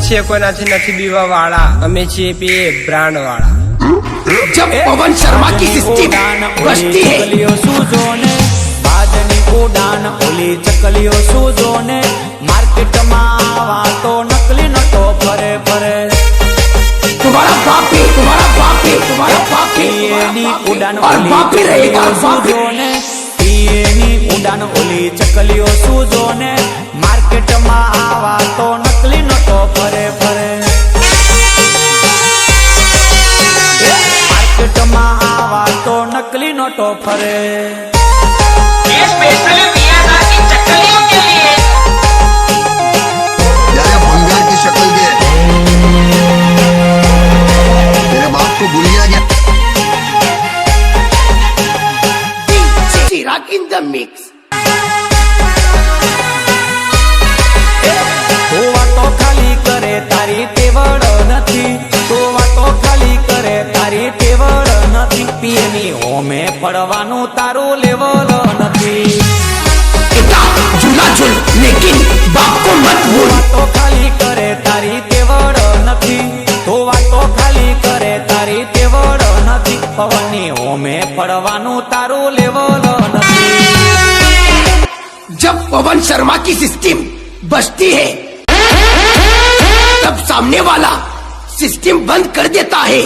છે કોઈનાથી નથી બીવા વાળા, અમે છીએ પીએ બ્રાન્ડ વાળા। जब पवन शर्मा की सिस्टम बजती है, बाजनी उड़ान ओली चकलियो सूझो ने, मार्केट में आवा तो नकली नटो फरे फरे। तुम्हारा बाप ही, तुम्हारा बाप ही, तुम्हारा बाप ही, नी उड़ान और ओली बाप ही रहेगा, सूझो ने, नी उड़ान ओली चकलियो सूझो ने, मार्केट में आवा तो नकली नटो फरे फरे। मार्केट में आवा तो नकली नोटो फरे। ये स्पेशल मियाँ की चकलियों के लिए। यार ये बंगाल की शक्ल के तेरे बाप को भूलिया गया। चिराग इन द मिक्स। तो वातो खाली करे तारी तेवड़ नथी, तो वातो खाली करे तारी तेवड़ नथी, पीएनी होमे पड़वानु तारू लेवल नथी। झूला झूल लेकिन बाप को मत भूल। तो खाली करे तारी तेवड़ नथी, तो वातो खाली करे तारी तेवड़ नथी, पवनी होमे पड़वानु तारू लेवल नथी। जब पवन शर्मा की सिस्टम बजती है, तब सामने वाला सिस्टम बंद कर देता है।